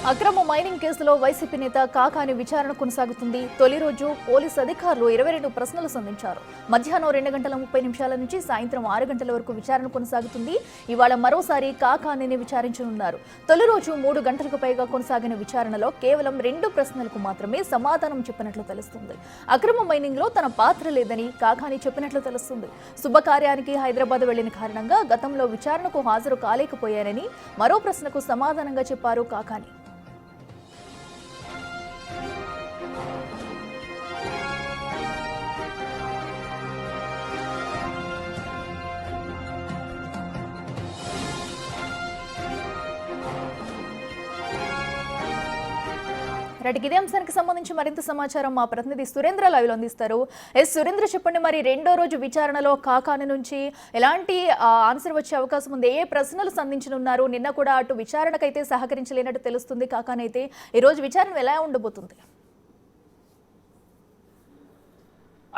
అక్రమ మైనింగ్ కేసులో వైసీపీ నేత కాకాని విచారణ కొనసాగుతుంది. తొలి రోజు పోలీసు అధికారులు 22 ప్రశ్నలు సంధించారు. మధ్యాహ్నం 2:30 నుంచి సాయంత్రం 6 గంటల వరకు విచారణ కొనసాగుతుంది. ఇవాళ మరోసారి కాకానిని విచారించనున్నారు. తొలి రోజు 3 గంటలకు పైగా కొనసాగిన విచారణలో కేవలం 2 ప్రశ్నలకు మాత్రమే సమాధానం చెప్పినట్లు తెలుస్తుంది. అక్రమ మైనింగ్ లో తన పాత్ర లేదని కాకాని చెప్పినట్లు తెలుస్తుంది. శుభకార్యానికి హైదరాబాద్ వెళ్లిన కారణంగా గతంలో విచారణకు హాజరు కాలేకపోయారని మరో ప్రశ్నకు సమాధానంగా చెప్పారు కాకాని. ఇదే అంశానికి సంబంధించి మరింత సమాచారం మా ప్రతినిధి సురేంద్ర లైవ్ లో అందిస్తారు. సురేంద్ర, చెప్పండి, మరి రెండో రోజు విచారణలో కాకాని నుంచి ఎలాంటి ఆన్సర్ వచ్చే అవకాశం ఉంది? ఏ ప్రశ్నలు సంధించనున్నారు? నిన్న కూడా అటు విచారణకైతే సహకరించలేనట్టు తెలుస్తుంది కాకాని. అయితే ఈ రోజు విచారణ ఎలా ఉండబోతుంది?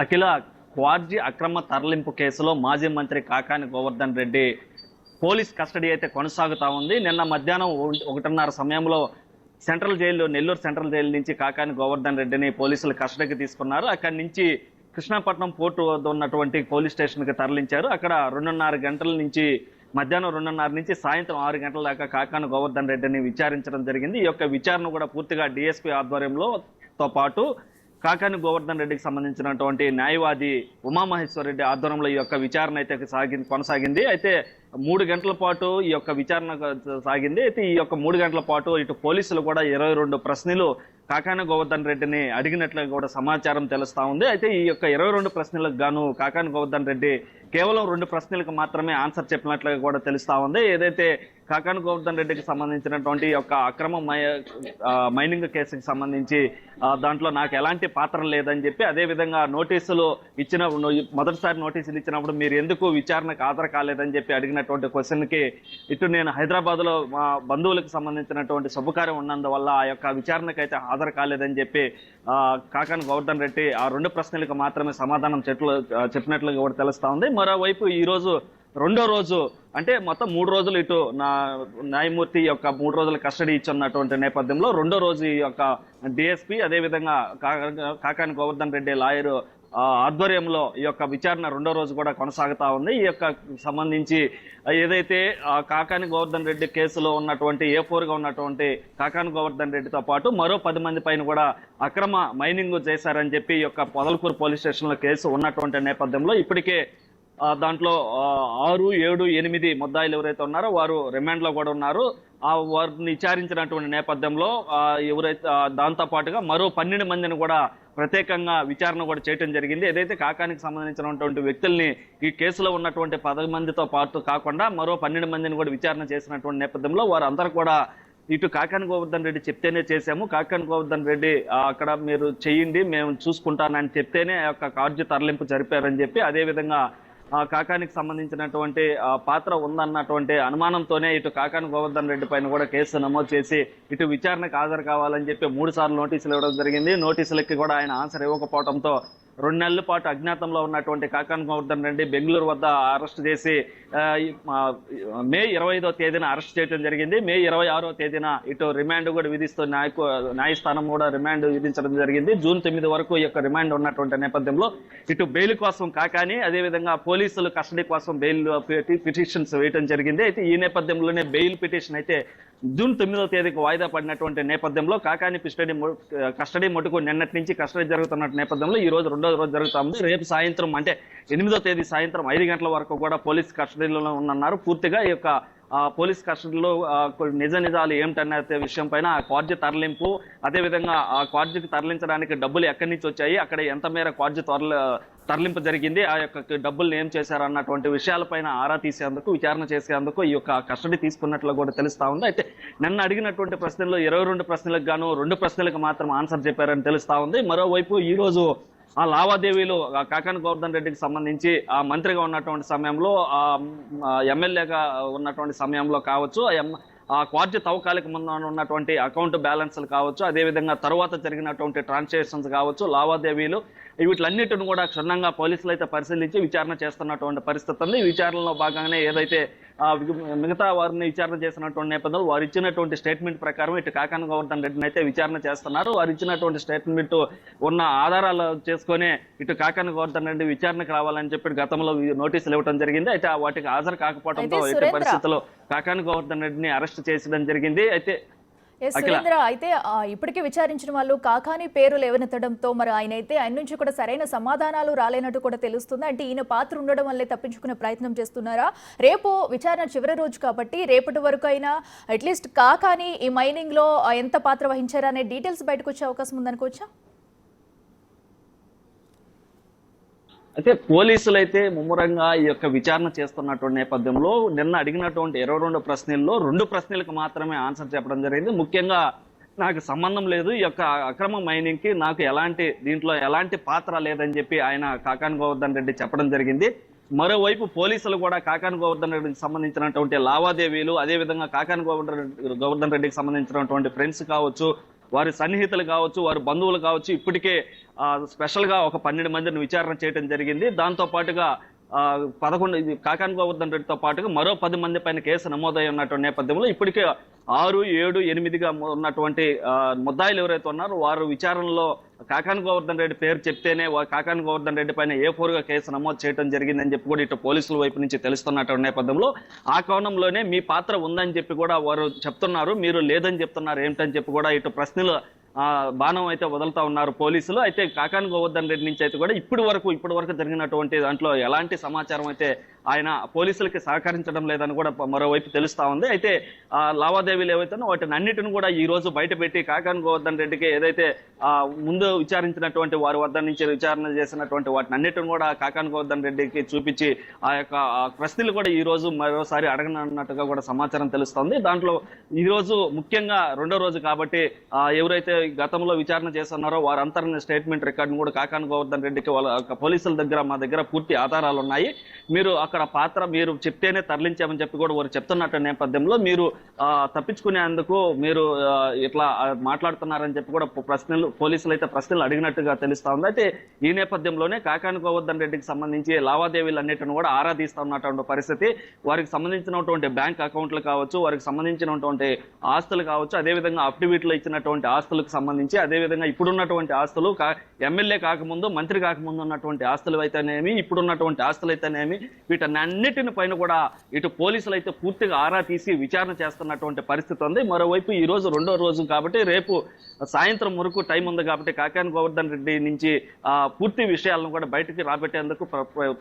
అఖిల, క్వార్జీ అక్రమ తరలింపు కేసులో మాజీ మంత్రి కాకాని గోవర్ధన్ రెడ్డి పోలీస్ కస్టడీ అయితే కొనసాగుతా ఉంది. నిన్న మధ్యాహ్నం 1:30 సమయంలో నెల్లూరు సెంట్రల్ జైలు నుంచి కాకాని గోవర్ధన్ రెడ్డిని పోలీసులు కస్టడీకి తీసుకున్నారు. అక్కడి నుంచి కృష్ణాపట్నం పోర్టు వద్ద ఉన్నటువంటి పోలీస్ స్టేషన్ కి తరలించారు. అక్కడ మధ్యాహ్నం 2:30 నుంచి సాయంత్రం 6 గంటల దాకా కాకాని గోవర్ధన్ రెడ్డిని విచారించడం జరిగింది. ఈ యొక్క విచారణ కూడా పూర్తిగా డిఎస్పీ ఆధ్వర్యంలో పాటు కాకాని గోవర్ధన్ రెడ్డికి సంబంధించినటువంటి న్యాయవాది ఉమామహేశ్వర రెడ్డి ఆధ్వర్యంలో ఈ యొక్క విచారణ అయితే కొనసాగింది. అయితే 3 గంటల పాటు ఈ యొక్క విచారణ సాగింది. అయితే ఈ యొక్క 3 గంటల పాటు ఇటు పోలీసులు కూడా 22 ప్రశ్నలు కాకాని గోవర్ధన్ రెడ్డిని అడిగినట్లుగా కూడా సమాచారం తెలుస్తా ఉంది. అయితే ఈ యొక్క 22 ప్రశ్నలకు గాను కాకాని గోవర్ధన్ రెడ్డి కేవలం 2 ప్రశ్నలకు మాత్రమే ఆన్సర్ చెప్పినట్లుగా కూడా తెలుస్తా ఉంది. ఏదైతే కాకాని గోవర్ధన్ రెడ్డికి సంబంధించినటువంటి యొక్క అక్రమ మైనింగ్ కేసుకి సంబంధించి దాంట్లో నాకు ఎలాంటి పాత్ర లేదని చెప్పి, అదే విధంగా మొదటిసారి నోటీసులు ఇచ్చినప్పుడు మీరు ఎందుకు విచారణకు హాజరు కాలేదని చెప్పి అడిగినటువంటి క్వశ్చన్ కి ఇటు నేను హైదరాబాద్ లో మా బంధువులకు సంబంధించినటువంటి శుభకార్యం ఉన్నందువల్ల ఆ యొక్క విచారణకు అయితే హాజరు కాలేదని చెప్పి కాకాని గోవర్ధన్ రెడ్డి ఆ 2 ప్రశ్నలకు మాత్రమే సమాధానం చెప్పినట్లుగా కూడా తెలుస్తా ఉంది. మరోవైపు ఈ రోజు రెండో రోజు, అంటే మొత్తం 3 రోజులు ఇటు న్యాయమూర్తి యొక్క 3 రోజుల కస్టడీ ఇచ్చున్నటువంటి నేపథ్యంలో రెండో రోజు ఈ యొక్క డిఎస్పీ అదేవిధంగా కాకాని గోవర్ధన్ రెడ్డి లాయర్ ఆధ్వర్యంలో ఈ యొక్క విచారణ రెండో రోజు కూడా కొనసాగుతా ఉంది. ఈ యొక్క సంబంధించి ఏదైతే కాకాని గోవర్ధన్ రెడ్డి కేసులో ఉన్నటువంటి A4 గా ఉన్నటువంటి కాకాని గోవర్ధన్ రెడ్డితో పాటు మరో 10 మంది పైన కూడా అక్రమ మైనింగ్ చేశారని చెప్పి ఈ యొక్క పొదలకూరు పోలీస్ స్టేషన్ లో కేసు ఉన్నటువంటి నేపథ్యంలో ఇప్పటికే దాంట్లో 6, 7, 8 ముద్దాయిలు ఎవరైతే ఉన్నారో వారు రిమాండ్ లో కూడా ఉన్నారు. వారిని విచారించినటువంటి నేపథ్యంలో ఎవరైతే దాంతో పాటుగా మరో 12 మందిని కూడా ప్రత్యేకంగా విచారణ కూడా చేయడం జరిగింది. ఏదైతే కాకానికి సంబంధించినటువంటి వ్యక్తుల్ని ఈ కేసులో ఉన్నటువంటి 10 మందితో పాటు కాకుండా మరో 12 మందిని కూడా విచారణ చేసినటువంటి నేపథ్యంలో వారందరూ కూడా ఇటు కాకాని గోవర్ధన్ రెడ్డి చెప్తేనే చేశాము, కాకాని గోవర్ధన్ రెడ్డి అక్కడ మీరు చెయ్యండి మేము చూసుకుంటానని చెప్తేనే ఆ యొక్క కార్డు తరలింపు జరిపారని చెప్పి, అదేవిధంగా కాకానికి సంబంధించినటువంటి పాత్ర ఉందన్నటువంటి అనుమానంతోనే ఇటు కాకాని గోవర్ధన్ రెడ్డి పైన కూడా కేసు నమోదు చేసి ఇటు విచారణకు హాజరు కావాలని చెప్పి 3 సార్లు నోటీసులు ఇవ్వడం జరిగింది. నోటీసులకి కూడా ఆయన ఆన్సర్ ఇవ్వకపోవడంతో 2 నెలల పాటు అజ్ఞాతంలో ఉన్నటువంటి కాకాని గోవర్ధన్ రెడ్డి బెంగళూరు వద్ద అరెస్ట్ చేసి మే 25వ తేదీన అరెస్ట్ చేయడం జరిగింది. మే 26వ తేదీన ఇటు రిమాండ్ కూడా విధిస్తూ న్యాయస్థానం కూడా రిమాండ్ విధించడం జరిగింది. జూన్ 9 వరకు ఈ యొక్క రిమాండ్ ఉన్నటువంటి నేపథ్యంలో ఇటు బెయిల్ కోసం కాకాని, అదేవిధంగా పోలీసులు కస్టడీ కోసం బెయిల్ పిటిషన్స్ వేయడం జరిగింది. అయితే ఈ నేపథ్యంలోనే బెయిల్ పిటిషన్ అయితే జూన్ 9వ తేదీకి వాయిదా పడినటువంటి నేపథ్యంలో కాకాని కస్టడీ మటుకు నిన్నటి నుంచి కస్టడీ జరుగుతున్న నేపథ్యంలో ఈ రోజు రెండో రోజు జరుగుతుంది. రేపు సాయంత్రం అంటే 8వ తేదీ సాయంత్రం 5 గంటల వరకు కూడా పోలీస్ కస్టడీలో ఉన్నారు. పూర్తిగా ఈ యొక్క పోలీస్ కస్టడీలో నిజాలు ఏమిటనే విషయం పైన క్వార్జీ తరలింపు, అదేవిధంగా ఆ క్వార్జీకి తరలించడానికి డబ్బులు ఎక్కడి నుంచి వచ్చాయి, అక్కడ ఎంత మేర క్వార్జీ తరలింపు జరిగింది, ఆ యొక్క డబ్బులు ఏం చేశారు అన్నటువంటి విషయాలపైన ఆరా తీసేందుకు, విచారణ చేసేందుకు ఈ యొక్క కస్టడీ తీసుకున్నట్లు కూడా తెలుస్తా ఉంది. అయితే నిన్న అడిగినటువంటి ప్రశ్నల్లో 22 ప్రశ్నలకు గాను 2 ప్రశ్నలకు మాత్రం ఆన్సర్ చెప్పారని తెలుస్తా ఉంది. మరోవైపు ఈ రోజు ఆ లావాదేవీలు కాకాని గోవర్ధన్ రెడ్డికి సంబంధించి ఆ మంత్రిగా ఉన్నటువంటి సమయంలో, ఎమ్మెల్యేగా ఉన్నటువంటి సమయంలో కావచ్చు, ఆ క్వార్జ్ తవ్వకాలకు ముందు ఉన్నటువంటి అకౌంట్ బ్యాలెన్స్లు కావచ్చు, అదేవిధంగా తర్వాత జరిగినటువంటి ట్రాన్సాక్షన్స్ కావచ్చు, లావాదేవీలు వీటిలన్నిటిని కూడా క్షుణ్ణంగా పోలీసులు అయితే పరిశీలించి విచారణ చేస్తున్నటువంటి పరిస్థితి ఉంది. ఈ విచారణలో భాగంగానే ఏదైతే మిగతా వారిని విచారణ చేసినటువంటి నేపథ్యంలో వారు ఇచ్చినటువంటి స్టేట్మెంట్ ప్రకారం ఇటు కాకాని గోవర్ధన్ రెడ్డిని అయితే విచారణ చేస్తున్నారు. వారు ఇచ్చినటువంటి స్టేట్మెంట్ ఉన్న ఆధారాలు చేసుకునే ఇటు కాకాని గోవర్ధన్ రెడ్డి విచారణకు రావాలని చెప్పి గతంలో నోటీసులు ఇవ్వడం జరిగింది. అయితే వాటికి హాజరు కాకపోవడంతో ఇటు పరిస్థితుల్లో కాకాని గోవర్ధన్ రెడ్డిని అరెస్ట్ చేయడం జరిగింది. అయితే సురేంద్ర, అయితే ఇప్పటికే విచారించిన వాళ్ళు కాకాని పేరు లేవనెత్తడంతో మరి ఆయన నుంచి కూడా సరైన సమాధానాలు రాలేనట్టు కూడా తెలుస్తుంది. అంటే ఈయన పాత్ర ఉండడం వల్లే తప్పించుకునే ప్రయత్నం చేస్తున్నారా? రేపు విచారణ చివరి రోజు కాబట్టి రేపటి వరకు అయినా అట్లీస్ట్ కాకాని ఈ మైనింగ్ లో ఎంత పాత్ర వహించారా అనే డీటెయిల్స్ బయటకు వచ్చే అవకాశం ఉందనుకోవచ్చా? అయితే పోలీసులు అయితే ముమ్మరంగా ఈ యొక్క విచారణ చేస్తున్నటువంటి నేపథ్యంలో నిన్న అడిగినటువంటి 22 ప్రశ్నల్లో 2 ప్రశ్నలకు మాత్రమే ఆన్సర్ చెప్పడం జరిగింది. ముఖ్యంగా నాకు సంబంధం లేదు, ఈ యొక్క అక్రమ మైనింగ్ కి నాకు దీంట్లో ఎలాంటి పాత్ర లేదని చెప్పి ఆయన కాకాని గోవర్ధన్ రెడ్డి చెప్పడం జరిగింది. మరోవైపు పోలీసులు కూడా కాకాని గోవర్ధన్ రెడ్డికి సంబంధించినటువంటి లావాదేవీలు, అదేవిధంగా కాకాని గోవర్ధన్ రెడ్డికి సంబంధించినటువంటి ఫ్రెండ్స్ కావచ్చు, వారి సన్నిహితులు కావచ్చు, వారి బంధువులు కావచ్చు, ఇప్పటికే స్పెషల్ గా ఒక 12 మందిని విచారణ చేయడం జరిగింది. దాంతో పాటుగా 11 కాకాని గోవర్ధన్ రెడ్డితో పాటుగా మరో 10 మంది పైన కేసు నమోదై ఉన్నటువంటి నేపథ్యంలో ఇప్పటికే 6, 7, 8గా ఉన్నటువంటి ముద్దాయిలు ఎవరైతే ఉన్నారో వారు విచారణలో కాకాని గోవర్ధన్ రెడ్డి పేరు చెప్తేనే కాకాని గోవర్ధన్ రెడ్డి పైన A4గా కేసు నమోదు చేయడం జరిగిందని చెప్పి కూడా ఇటు పోలీసుల వైపు నుంచి తెలుస్తున్నటువంటి నేపథ్యంలో ఆ కోణంలోనే మీ పాత్ర ఉందని చెప్పి కూడా వారు చెప్తున్నారు. మీరు లేదని చెప్తున్నారు ఏమిటని చెప్పి కూడా ఇటు ప్రశ్నలు బాణం అయితే వదులుతా ఉన్నారు పోలీసులు. అయితే కాకాని గోవర్ధన్ రెడ్డి నుంచి అయితే కూడా ఇప్పటి వరకు జరిగినటువంటి దాంట్లో ఎలాంటి సమాచారం అయితే ఆయన పోలీసులకి సహకరించడం లేదని కూడా మరోవైపు తెలుస్తా ఉంది. అయితే లావాదేవీలు ఏవైతే వాటిని అన్నిటిని కూడా ఈ రోజు బయటపెట్టి కాకాని గోవర్ధన్ రెడ్డికి ఏదైతే ముందు విచారించినటువంటి వారి వద్ద నుంచి విచారణ చేసినటువంటి వాటిని అన్నిటిని కూడా కాకాని గోవర్ధన్ రెడ్డికి చూపించి ఆ యొక్క ప్రశ్నలు కూడా ఈ రోజు మరోసారి అడగనున్నట్టుగా కూడా సమాచారం తెలుస్తోంది. దాంట్లో ఈ రోజు ముఖ్యంగా 2వ రోజు కాబట్టి ఎవరైతే గతంలో విచారణ చేస్తున్నారో వారంతరిన స్టేట్మెంట్ రికార్డును కూడా కాకాని గోవర్ధన్ రెడ్డికి వాళ్ళ పోలీసుల దగ్గర మా దగ్గర పూర్తి ఆధారాలు ఉన్నాయి, మీరు అక్కడ పాత్ర మీరు చెప్తేనే తరలించామని చెప్పి కూడా వారు చెప్తున్నట్టు నేపథ్యంలో మీరు తప్పించుకునేందుకు మీరు ఇట్లా మాట్లాడుతున్నారని చెప్పి కూడా పోలీసులు అయితే ప్రశ్నలు అడిగినట్టుగా తెలుస్తా ఉంది. అయితే ఈ నేపథ్యంలోనే కాకాని గోవర్ధన్ రెడ్డికి సంబంధించి లావాదేవీలు అన్నిటిని కూడా ఆరా తీస్తా ఉన్నటువంటి పరిస్థితి. వారికి సంబంధించినటువంటి బ్యాంక్ అకౌంట్లు కావచ్చు, వారికి సంబంధించినటువంటి ఆస్తులు కావచ్చు, అదేవిధంగా అఫిడవిట్లో ఇచ్చినటువంటి ఆస్తులకు సంబంధించి, అదేవిధంగా ఇప్పుడున్నటువంటి ఆస్తులు ఎమ్మెల్యే కాకముందు మంత్రి కాకముందు ఉన్నటువంటి ఆస్తులు అయితేనేమి, ఇప్పుడున్నటువంటి ఆస్తులు అయితేనేమి, వీటన్నిటిని పైన కూడా ఇటు పోలీసులు అయితే పూర్తిగా ఆరా తీసి విచారణ చేస్తున్నటువంటి పరిస్థితి ఉంది. మరోవైపు ఈ రోజు 2వ రోజు కాబట్టి రేపు సాయంత్రం వరకు టైం ఉంది కాబట్టి కాకాని గోవర్ధన్ రెడ్డి నుంచి పూర్తి విషయాలను కూడా బయటికి రాబెట్టేందుకు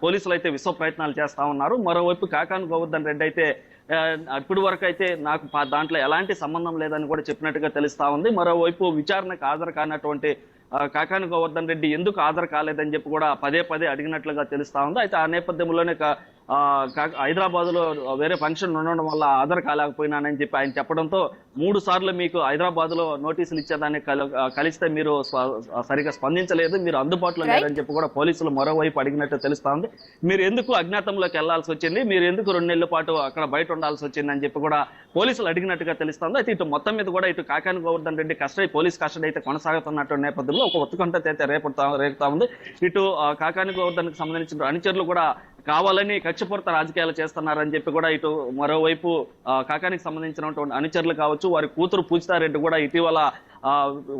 పోలీసులు అయితే విశ్వ ప్రయత్నాలు చేస్తా ఉన్నారు. మరోవైపు కాకాని గోవర్ధన్ రెడ్డి అయితే ఇప్పటి వరకు అయితే నాకు దాంట్లో ఎలాంటి సంబంధం లేదని కూడా చెప్పినట్టుగా తెలుస్తా ఉంది. మరోవైపు విచారణకు హాజరు కానటువంటి కాకాని గోవర్ధన్ రెడ్డి ఎందుకు హాజరు కాలేదని చెప్పి కూడా పదే అడిగినట్లుగా తెలుస్తా ఉంది. అయితే ఆ నేపథ్యంలోనే హైదరాబాద్ లో వేరే ఫంక్షన్ ఉండడం వల్ల హాజరు కాలేకపోయినానని చెప్పి ఆయన చెప్పడంతో 3 సార్లు మీకు హైదరాబాద్ లో నోటీసులు ఇచ్చేదాన్ని కలిస్తే మీరు సరిగా స్పందించలేదు, మీరు అందుబాటులో లేదని చెప్పి కూడా పోలీసులు మరోవైపు అడిగినట్టు తెలుస్తా ఉంది. మీరు ఎందుకు అజ్ఞాతంలోకి వెళ్లాల్సి వచ్చింది, మీరు ఎందుకు 2 నెలల పాటు అక్కడ బయట ఉండాల్సి వచ్చింది అని చెప్పి కూడా పోలీసులు అడిగినట్టుగా తెలుస్తుంది. అయితే ఇటు మొత్తం మీద కూడా ఇటు కాకాని గోవర్ధన్ రెడ్డి పోలీస్ కస్టడీ అయితే కొనసాగుతున్నట్టు నేపథ్యంలో ఒక ఉత్కంఠ అయితే రేపుతా ఉంది. ఇటు కాకాని గోవర్ధన్ కి సంబంధించిన అనుచరులు కూడా కావాలని కక్షపూరిత రాజకీయాలు చేస్తున్నారని చెప్పి కూడా ఇటు మరోవైపు కాకానికి సంబంధించినటువంటి అనుచరులు కావచ్చు, వారి కూతురు పూజితారెడ్డి కూడా ఇటీవల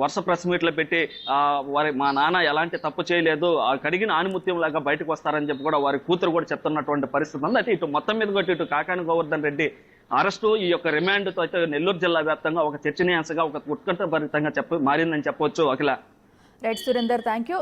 వరుస ప్రెస్ మీట్లు పెట్టి మా నాన్న ఎలాంటి తప్పు చేయలేదు, కడిగిన ఆనిముత్యం లాగా బయటకు వస్తారని చెప్పి కూడా వారి కూతురు కూడా చెప్తున్నటువంటి పరిస్థితి ఉంది. అయితే ఇటు మొత్తం మీద కూడా ఇటు కాకాని గోవర్ధన్ రెడ్డి అరెస్టు ఈ యొక్క రిమాండ్ తో అయితే నెల్లూరు జిల్లా వ్యాప్తంగా ఒక చర్చనీయాంశంగా ఒక ఉత్కంఠభరితంగా మారిందని చెప్పవచ్చు. Akhila. Right Surender, thank you.